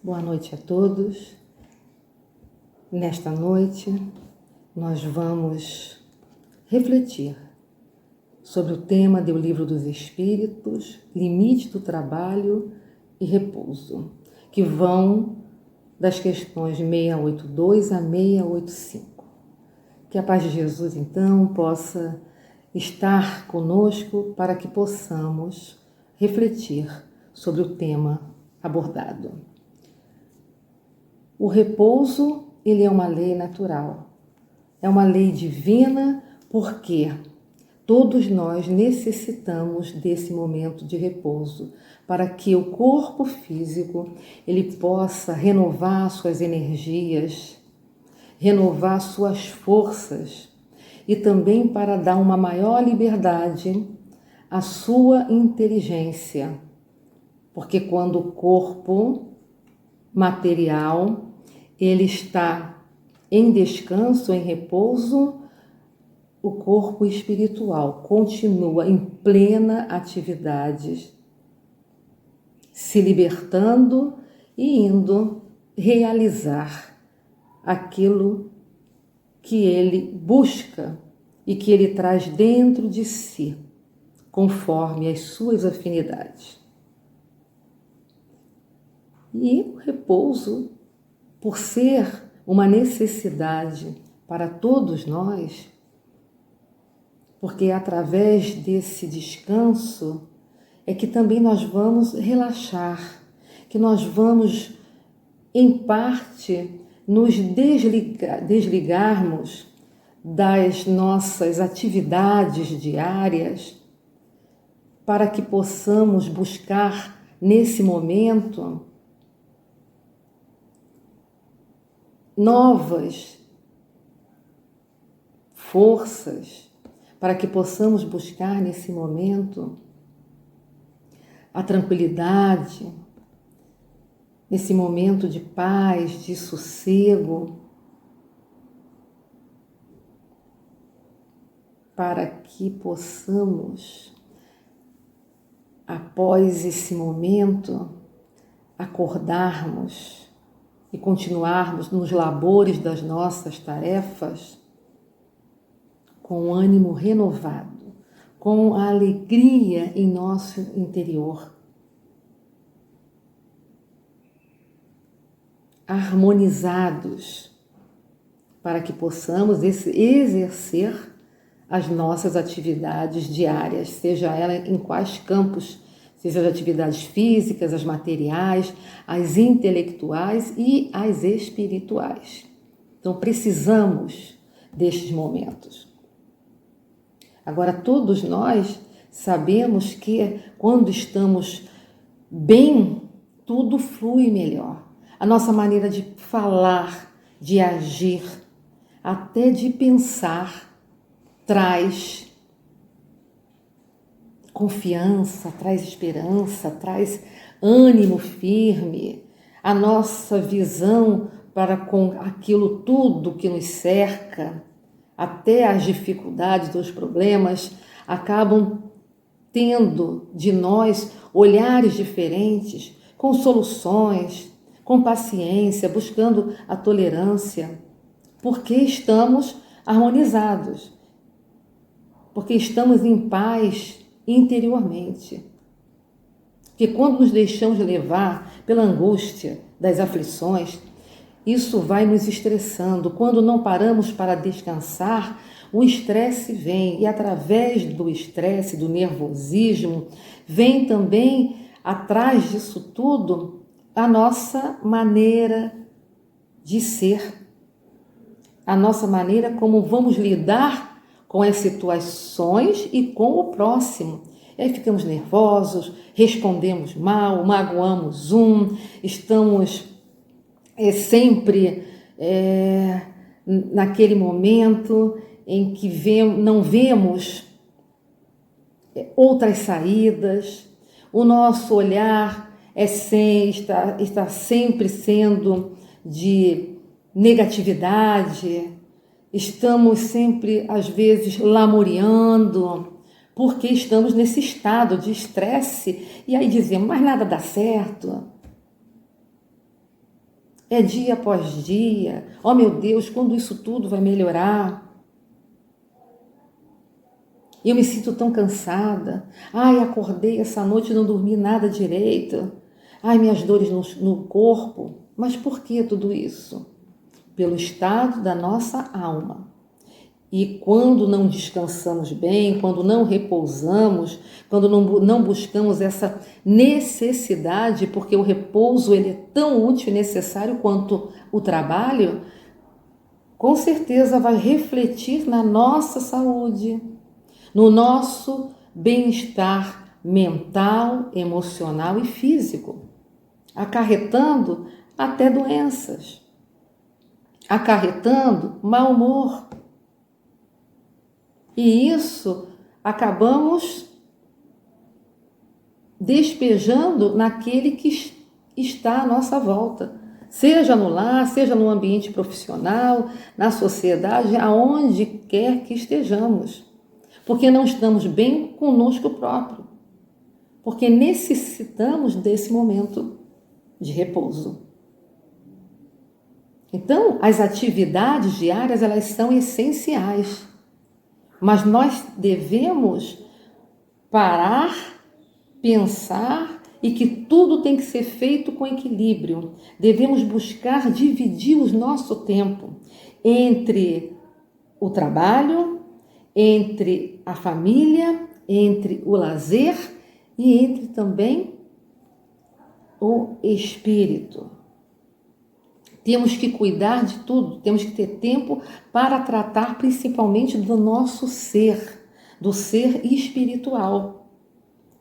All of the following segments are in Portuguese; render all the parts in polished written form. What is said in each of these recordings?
Boa noite a todos. Nesta noite, nós vamos refletir sobre o tema do Livro dos Espíritos, limite do trabalho e repouso, que vão das questões 682 a 685. Que a paz de Jesus, então, possa estar conosco para que possamos refletir sobre o tema abordado. O repouso, ele é uma lei natural, é uma lei divina, porque todos nós necessitamos desse momento de repouso para que o corpo físico ele possa renovar suas energias, renovar suas forças e também para dar uma maior liberdade à sua inteligência. Porque quando o corpo material ele está em descanso, em repouso, o corpo espiritual continua em plena atividade, se libertando e indo realizar aquilo que ele busca e que ele traz dentro de si, conforme as suas afinidades. E o repouso, por ser uma necessidade para todos nós, porque é através desse descanso é que também nós vamos relaxar, que nós vamos, em parte, nos desligarmos das nossas atividades diárias para que possamos buscar nesse momento novas forças, para que possamos buscar nesse momento a tranquilidade, nesse momento de paz, de sossego, para que possamos, após esse momento, acordarmos e continuarmos nos labores das nossas tarefas com o ânimo renovado, com a alegria em nosso interior, harmonizados, para que possamos exercer as nossas atividades diárias, seja ela em quais campos, seja as atividades físicas, as materiais, as intelectuais e as espirituais. Então, precisamos destes momentos. Agora, todos nós sabemos que quando estamos bem, tudo flui melhor. A nossa maneira de falar, de agir, até de pensar, traz confiança, traz esperança, traz ânimo firme. A nossa visão para com aquilo tudo que nos cerca, até as dificuldades, os problemas, acabam tendo de nós olhares diferentes, com soluções, com paciência, buscando a tolerância, porque estamos harmonizados, porque estamos em paz interiormente. Porque quando nos deixamos levar pela angústia das aflições, isso vai nos estressando. Quando não paramos para descansar, o estresse vem. E através do estresse, do nervosismo, vem também, atrás disso tudo, a nossa maneira de ser. A nossa maneira como vamos lidar com as situações e com o próximo. E aí ficamos nervosos, respondemos mal, magoamos estamos sempre naquele momento em que não vemos outras saídas, o nosso olhar está sempre sendo de negatividade, estamos sempre, às vezes, lamuriando, porque estamos nesse estado de estresse, e aí dizemos, mas nada dá certo. É dia após dia. Oh, meu Deus, quando isso tudo vai melhorar? Eu me sinto tão cansada. Ai, acordei essa noite e não dormi nada direito. Ai, minhas dores no corpo. Mas por que tudo isso? Pelo estado da nossa alma. E quando não descansamos bem, quando não repousamos, quando não buscamos essa necessidade, porque o repouso ele é tão útil e necessário quanto o trabalho, com certeza vai refletir na nossa saúde, no nosso bem-estar mental, emocional e físico, acarretando até doenças, acarretando mau humor. E isso acabamos despejando naquele que está à nossa volta, seja no lar, seja no ambiente profissional, na sociedade, aonde quer que estejamos, porque não estamos bem conosco próprio, porque necessitamos desse momento de repouso. Então, as atividades diárias, elas são essenciais. Mas nós devemos parar, pensar e que tudo tem que ser feito com equilíbrio. Devemos buscar dividir o nosso tempo entre o trabalho, entre a família, entre o lazer e entre também o espírito. Temos que cuidar de tudo, temos que ter tempo para tratar principalmente do nosso ser, do ser espiritual,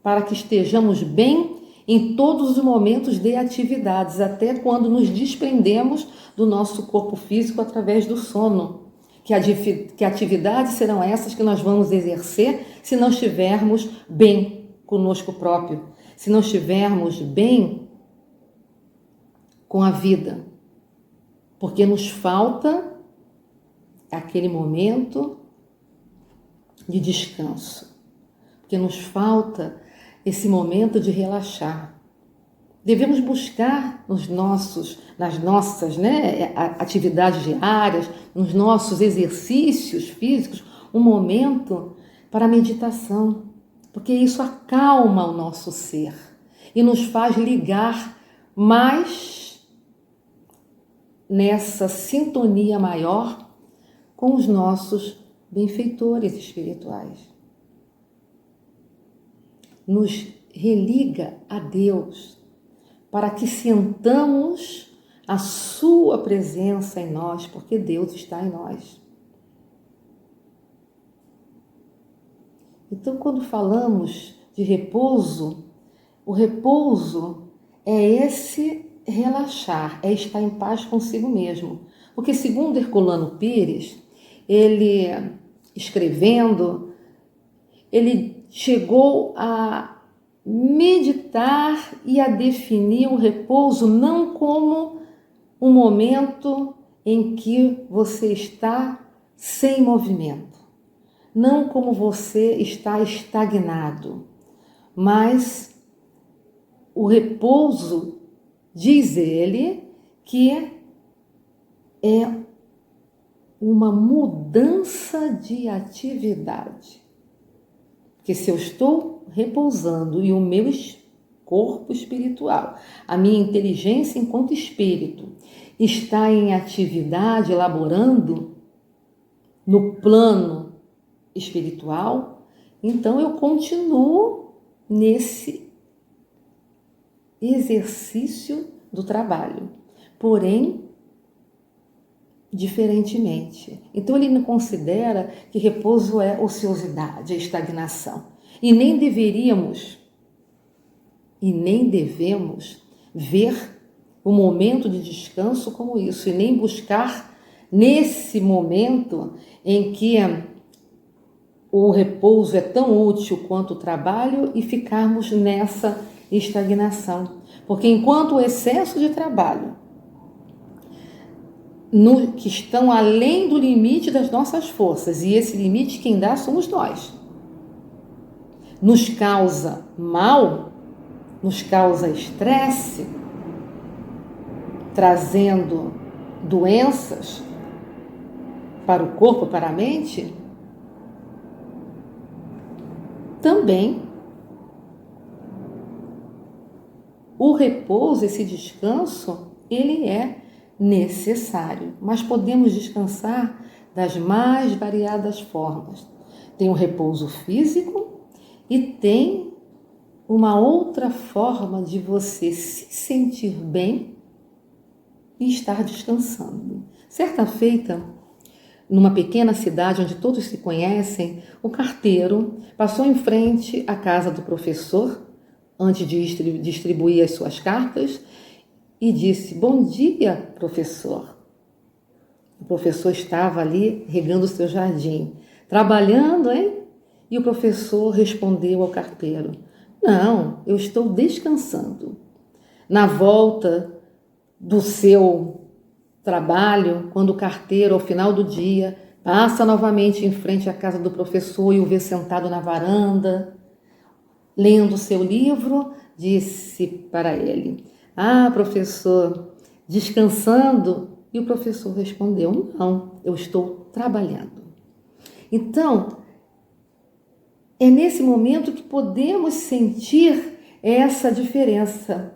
para que estejamos bem em todos os momentos de atividades, até quando nos desprendemos do nosso corpo físico através do sono. Que atividades serão essas que nós vamos exercer se não estivermos bem conosco próprio, se não estivermos bem com a vida? Porque nos falta aquele momento de descanso, porque nos falta esse momento de relaxar. Devemos buscar nas nossas atividades diárias, nos nossos exercícios físicos, um momento para meditação, porque isso acalma o nosso ser e nos faz ligar mais nessa sintonia maior com os nossos benfeitores espirituais. Nos religa a Deus para que sintamos a sua presença em nós, porque Deus está em nós. Então, quando falamos de repouso, o repouso é esse relaxar, é estar em paz consigo mesmo. Porque segundo Herculano Pires, ele escrevendo, ele chegou a meditar e a definir o repouso não como um momento em que você está sem movimento, não como você está estagnado, mas o repouso, diz ele, que é uma mudança de atividade. Porque se eu estou repousando e o meu corpo espiritual, a minha inteligência enquanto espírito, está em atividade, elaborando no plano espiritual, então eu continuo nesse exercício do trabalho, porém diferentemente. Então ele não considera que repouso é ociosidade, é estagnação. E nem devemos ver o momento de descanso como isso, e nem buscar nesse momento em que o repouso é tão útil quanto o trabalho e ficarmos nessa estagnação. Porque enquanto o excesso de trabalho que estão além do limite das nossas forças, e esse limite quem dá somos nós, nos causa mal, nos causa estresse, trazendo doenças para o corpo, para a mente, também o repouso, esse descanso, ele é necessário, mas podemos descansar das mais variadas formas. Tem o repouso físico e tem uma outra forma de você se sentir bem e estar descansando. Certa feita, numa pequena cidade onde todos se conhecem, o carteiro passou em frente à casa do professor antes de distribuir as suas cartas e disse: "Bom dia, professor." O professor estava ali regando o seu jardim. "Trabalhando, hein?" E o professor respondeu ao carteiro: "Não, eu estou descansando." Na volta do seu trabalho, quando o carteiro, ao final do dia, passa novamente em frente à casa do professor e o vê sentado na varanda, lendo o seu livro, disse para ele: "Ah, professor, descansando?" E o professor respondeu: "Não, eu estou trabalhando." Então, é nesse momento que podemos sentir essa diferença.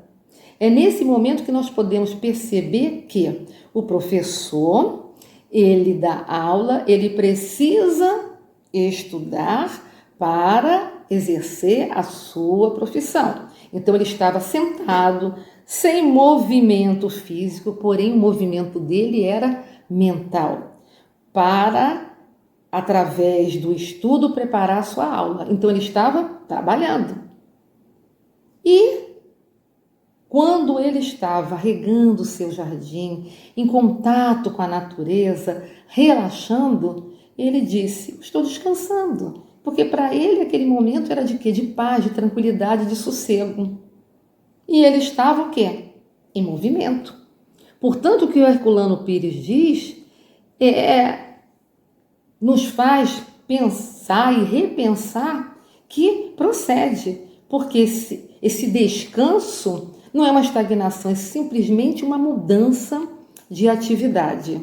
É nesse momento que nós podemos perceber que o professor, ele dá aula, ele precisa estudar para exercer a sua profissão. Então, ele estava sentado, sem movimento físico, porém o movimento dele era mental, para, através do estudo, preparar a sua aula. Então, ele estava trabalhando. E quando ele estava regando o seu jardim, em contato com a natureza, relaxando, ele disse: "Estou descansando." Porque para ele aquele momento era de quê? De paz, de tranquilidade, de sossego. E ele estava o quê? Em movimento. Portanto, o que o Herculano Pires diz nos faz pensar e repensar que procede, porque esse descanso não é uma estagnação, é simplesmente uma mudança de atividade,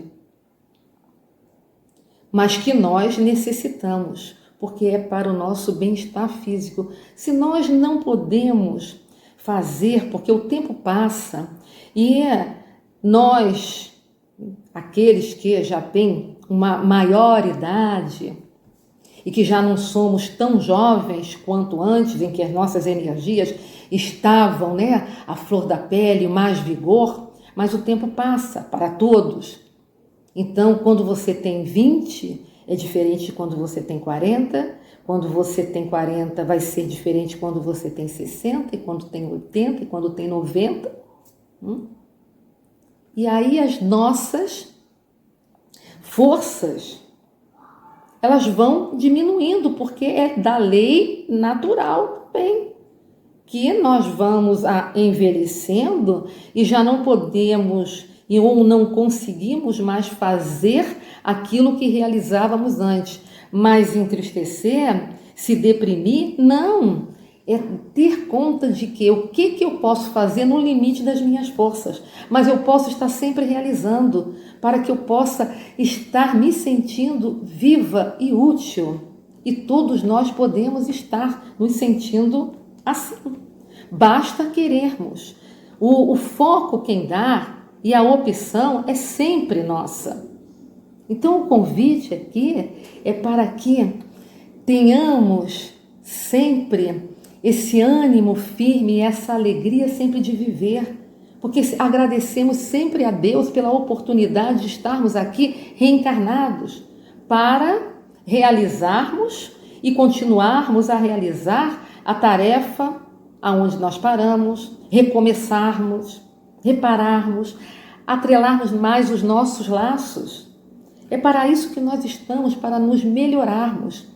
mas que nós necessitamos, porque é para o nosso bem-estar físico. Se nós não podemos fazer, porque o tempo passa e nós, aqueles que já têm uma maior idade e que já não somos tão jovens quanto antes, em que as nossas energias estavam, à flor da pele, mais vigor, mas o tempo passa para todos. Então, quando você tem 20, é diferente de quando você tem 40. Quando você tem 40, vai ser diferente quando você tem 60, e quando tem 80, e quando tem 90. E aí as nossas forças, elas vão diminuindo, porque é da lei natural também, que nós vamos envelhecendo e já não podemos ou não conseguimos mais fazer aquilo que realizávamos antes. Mas entristecer, se deprimir, não. É ter conta de que o que eu posso fazer no limite das minhas forças, mas eu posso estar sempre realizando, para que eu possa estar me sentindo viva e útil. E todos nós podemos estar nos sentindo assim. Basta querermos. O foco quem dá e a opção é sempre nossa. Então o convite aqui é para que tenhamos sempre esse ânimo firme e essa alegria sempre de viver, porque agradecemos sempre a Deus pela oportunidade de estarmos aqui reencarnados para realizarmos e continuarmos a realizar a tarefa aonde nós paramos, recomeçarmos, repararmos, atrelarmos mais os nossos laços. É para isso que nós estamos, para nos melhorarmos.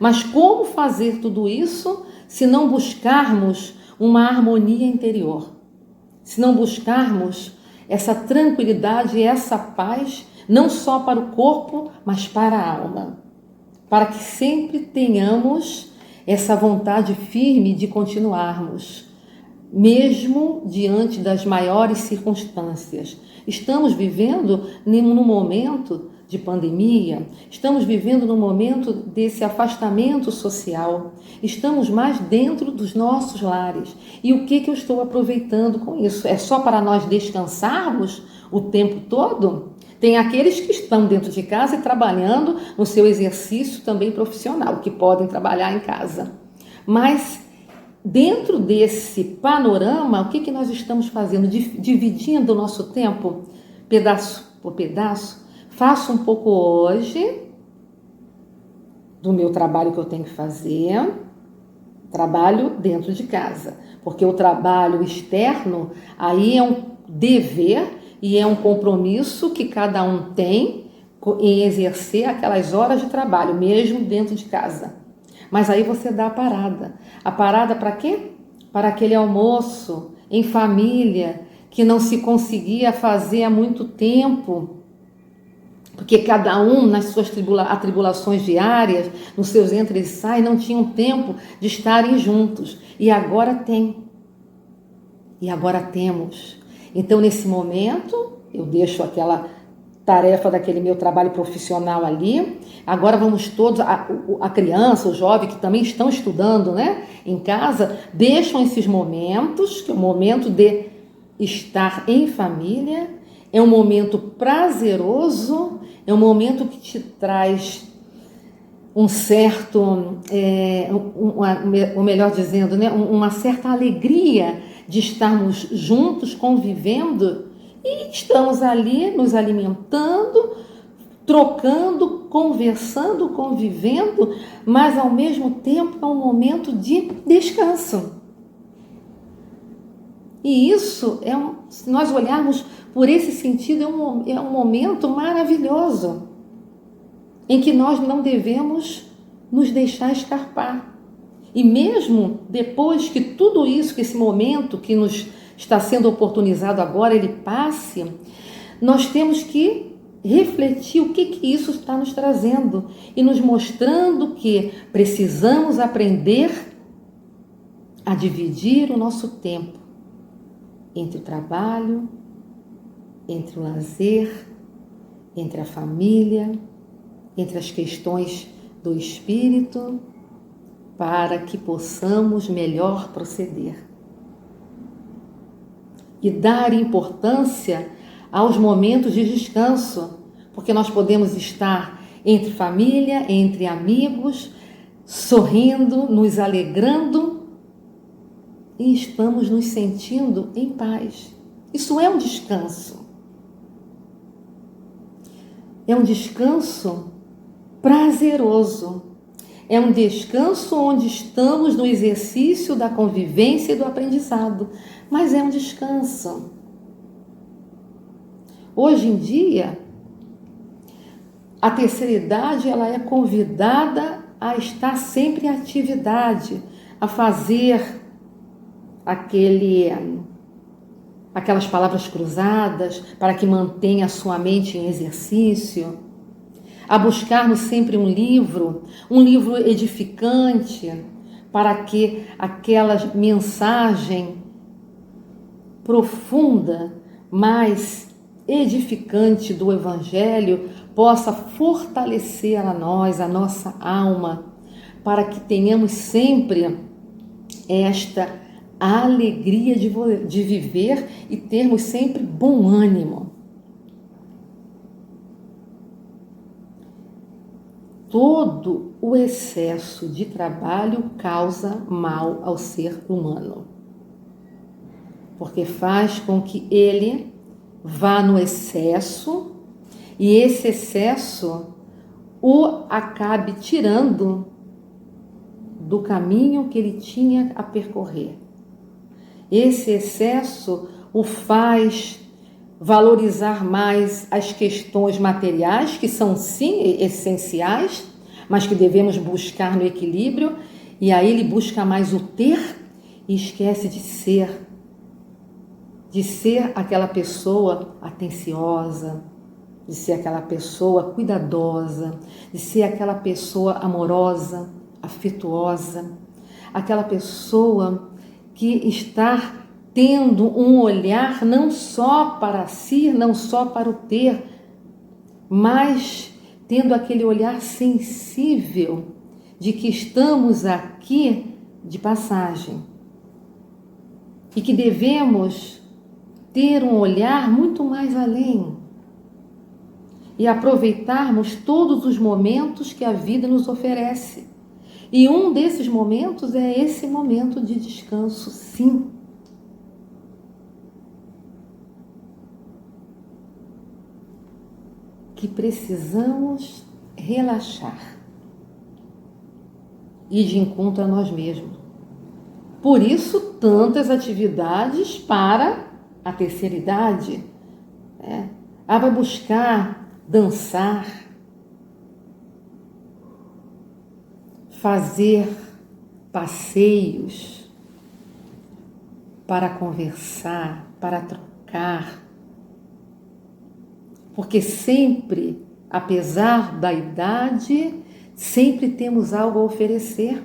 Mas como fazer tudo isso se não buscarmos uma harmonia interior? Se não buscarmos essa tranquilidade e essa paz, não só para o corpo, mas para a alma. Para que sempre tenhamos essa vontade firme de continuarmos mesmo diante das maiores circunstâncias. Estamos vivendo num momento de pandemia, estamos vivendo num momento desse afastamento social, estamos mais dentro dos nossos lares. E o que eu estou aproveitando com isso? É só para nós descansarmos o tempo todo? Tem aqueles que estão dentro de casa e trabalhando no seu exercício também profissional, que podem trabalhar em casa. Mas dentro desse panorama, o que nós estamos fazendo? Dividindo o nosso tempo, pedaço por pedaço. Faço um pouco hoje do meu trabalho que eu tenho que fazer, trabalho dentro de casa, porque o trabalho externo aí é um dever e é um compromisso que cada um tem em exercer aquelas horas de trabalho, mesmo dentro de casa. Mas aí você dá a parada. A parada para quê? Para aquele almoço em família que não se conseguia fazer há muito tempo, porque cada um nas suas atribulações diárias, nos seus entra e sai, não tinham tempo de estarem juntos. E agora tem. E agora temos. Então, nesse momento, eu deixo aquela tarefa daquele meu trabalho profissional ali. Agora vamos todos, a criança, o jovem que também estão estudando, né, em casa, deixam esses momentos, que é o momento de estar em família, é um momento prazeroso, é um momento que te traz um certo, ou melhor dizendo, né, uma certa alegria de estarmos juntos, convivendo, e estamos ali nos alimentando, trocando, conversando, convivendo, mas ao mesmo tempo é um momento de descanso. E isso, se nós olharmos por esse sentido, é um momento maravilhoso, em que nós não devemos nos deixar escapar. E mesmo depois que tudo isso, que esse momento que nos está sendo oportunizado agora, ele passe, nós temos que refletir o que isso está nos trazendo e nos mostrando que precisamos aprender a dividir o nosso tempo entre o trabalho, entre o lazer, entre a família, entre as questões do espírito, para que possamos melhor proceder. E dar importância aos momentos de descanso, porque nós podemos estar entre família, entre amigos, sorrindo, nos alegrando e estamos nos sentindo em paz. Isso é um descanso. É um descanso prazeroso. É um descanso onde estamos no exercício da convivência e do aprendizado. Mas é um descanso. Hoje em dia, a terceira idade ela é convidada a estar sempre em atividade, a fazer aquelas palavras cruzadas para que mantenha a sua mente em exercício, a buscarmos sempre um livro edificante, para que aquela mensagem profunda, mais edificante do Evangelho possa fortalecer a nós, a nossa alma, para que tenhamos sempre esta alegria de viver e termos sempre bom ânimo. Todo o excesso de trabalho causa mal ao ser humano, porque faz com que ele vá no excesso e esse excesso o acabe tirando do caminho que ele tinha a percorrer. Esse excesso o faz valorizar mais as questões materiais, que são sim essenciais, mas que devemos buscar no equilíbrio, e aí ele busca mais o ter e esquece de ser aquela pessoa atenciosa, de ser aquela pessoa cuidadosa, de ser aquela pessoa amorosa, afetuosa, aquela pessoa que está tendo um olhar não só para si, não só para o ter, mas tendo aquele olhar sensível de que estamos aqui de passagem e que devemos ter um olhar muito mais além e aproveitarmos todos os momentos que a vida nos oferece. E um desses momentos é esse momento de descanso, sim. Que precisamos relaxar e de encontro a nós mesmos. Por isso, tantas atividades para a terceira idade. Vai buscar dançar, fazer passeios para conversar, para trocar. Porque sempre, apesar da idade, sempre temos algo a oferecer.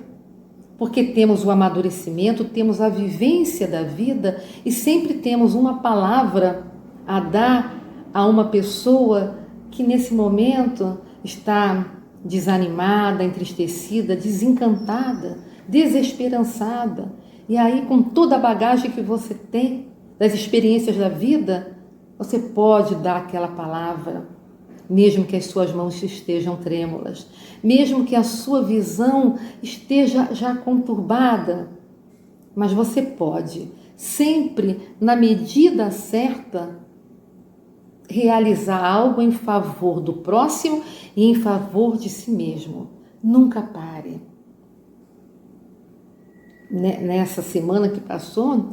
Porque temos o amadurecimento, temos a vivência da vida e sempre temos uma palavra a dar a uma pessoa que nesse momento está desanimada, entristecida, desencantada, desesperançada. E aí, com toda a bagagem que você tem das experiências da vida, você pode dar aquela palavra, mesmo que as suas mãos estejam trêmulas, mesmo que a sua visão esteja já conturbada, mas você pode, sempre na medida certa, realizar algo em favor do próximo e em favor de si mesmo. Nunca pare. Nessa semana que passou,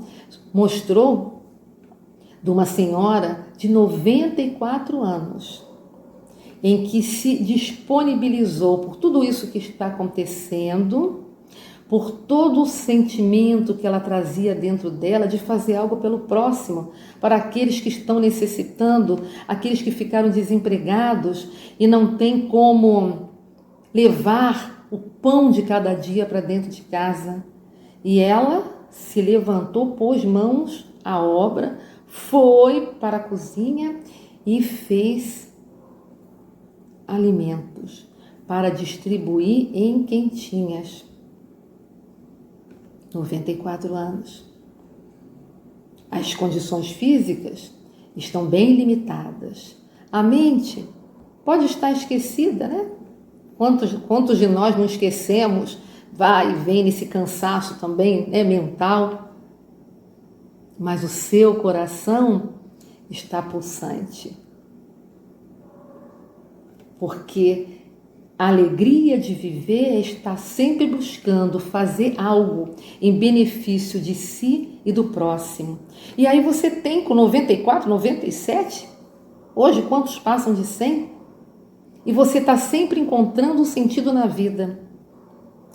mostrou de uma senhora de 94 anos, em que se disponibilizou por tudo isso que está acontecendo, por todo o sentimento que ela trazia dentro dela de fazer algo pelo próximo, para aqueles que estão necessitando, aqueles que ficaram desempregados e não têm como levar o pão de cada dia para dentro de casa. E ela se levantou, pôs mãos à obra, foi para a cozinha e fez alimentos para distribuir em quentinhas. 94 anos. As condições físicas estão bem limitadas. A mente pode estar esquecida, né? Quantos de nós não esquecemos? Vai e vem nesse cansaço também, né, mental. Mas o seu coração está pulsante. Porque a alegria de viver é estar sempre buscando fazer algo em benefício de si e do próximo. E aí você tem com 94, 97, hoje quantos passam de 100? E você está sempre encontrando um sentido na vida.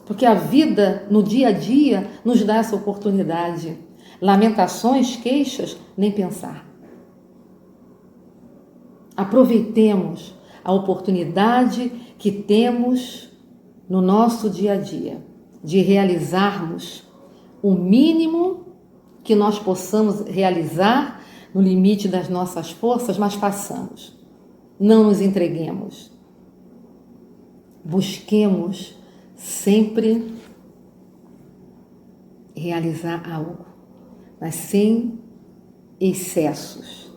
Porque a vida, no dia a dia, nos dá essa oportunidade. Lamentações, queixas, nem pensar. Aproveitemos a oportunidade que temos no nosso dia a dia de realizarmos o mínimo que nós possamos realizar no limite das nossas forças, mas façamos. Não nos entreguemos. Busquemos sempre realizar algo, mas sem excessos,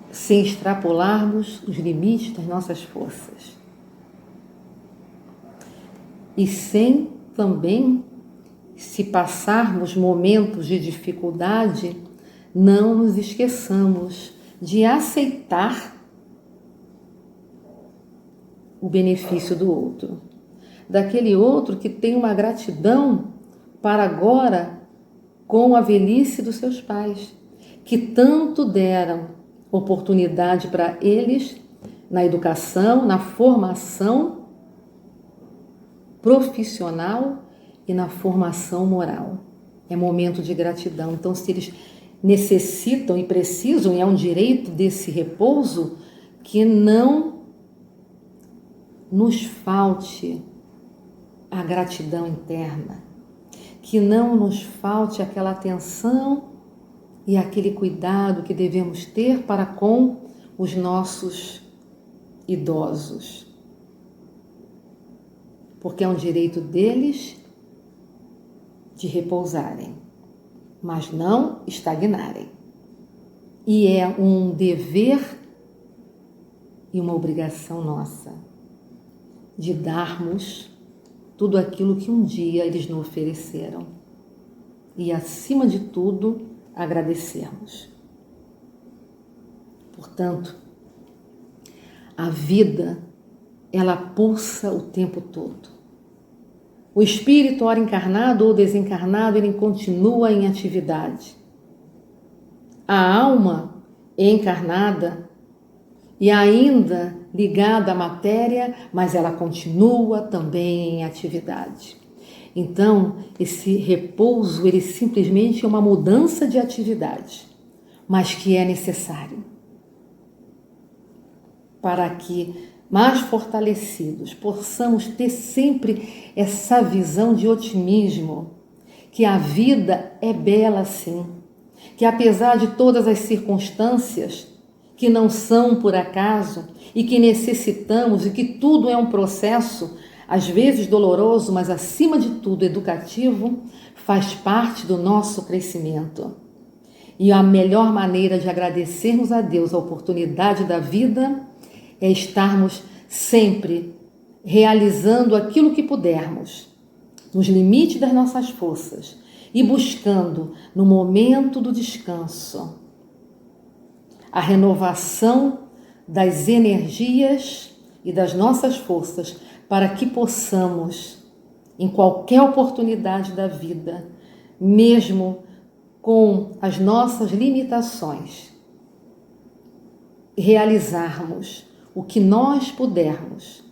sem extrapolarmos os limites das nossas forças e sem também, se passarmos momentos de dificuldade, não nos esqueçamos de aceitar o benefício do outro, daquele outro que tem uma gratidão para agora com a velhice dos seus pais, que tanto deram oportunidade para eles na educação, na formação profissional e na formação moral. É momento de gratidão. Então, se eles necessitam e precisam, e é um direito desse repouso, que não nos falte a gratidão interna, que não nos falte aquela atenção e aquele cuidado que devemos ter para com os nossos idosos. Porque é um direito deles de repousarem, mas não estagnarem. E é um dever e uma obrigação nossa de darmos tudo aquilo que um dia eles nos ofereceram. E, acima de tudo, agradecermos. Portanto, a vida, ela pulsa o tempo todo. O espírito, ora encarnado ou desencarnado, ele continua em atividade. A alma encarnada e ainda ligada à matéria, mas ela continua também em atividade. Então, esse repouso, ele simplesmente é uma mudança de atividade, mas que é necessário para que, mais fortalecidos, possamos ter sempre essa visão de otimismo, que a vida é bela sim, que apesar de todas as circunstâncias que não são por acaso e que necessitamos e que tudo é um processo, às vezes doloroso, mas acima de tudo educativo, faz parte do nosso crescimento. E a melhor maneira de agradecermos a Deus a oportunidade da vida é estarmos sempre realizando aquilo que pudermos, nos limites das nossas forças, e buscando, no momento do descanso, a renovação das energias e das nossas forças para que possamos, em qualquer oportunidade da vida, mesmo com as nossas limitações, realizarmos o que nós pudermos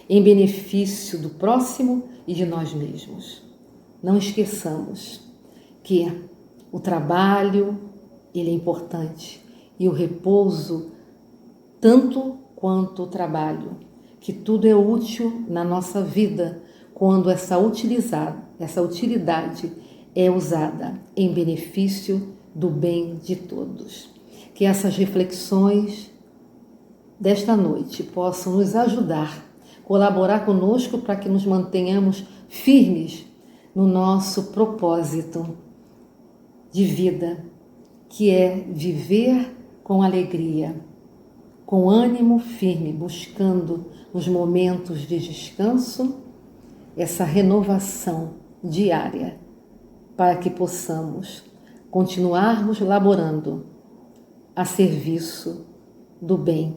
em benefício do próximo e de nós mesmos. Não esqueçamos que o trabalho, ele é importante, e o repouso tanto quanto o trabalho, que tudo é útil na nossa vida quando essa utilidade é usada em benefício do bem de todos. Que essas reflexões desta noite possam nos ajudar, colaborar conosco para que nos mantenhamos firmes no nosso propósito de vida, que é viver com alegria, com ânimo firme, buscando nos momentos de descanso essa renovação diária, para que possamos continuarmos laborando a serviço do bem,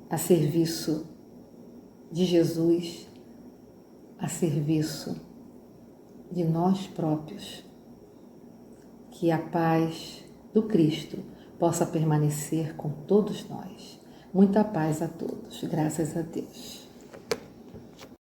a serviço de Jesus, a serviço de nós próprios. Que a paz do Cristo possa permanecer com todos nós. Muita paz a todos, graças a Deus.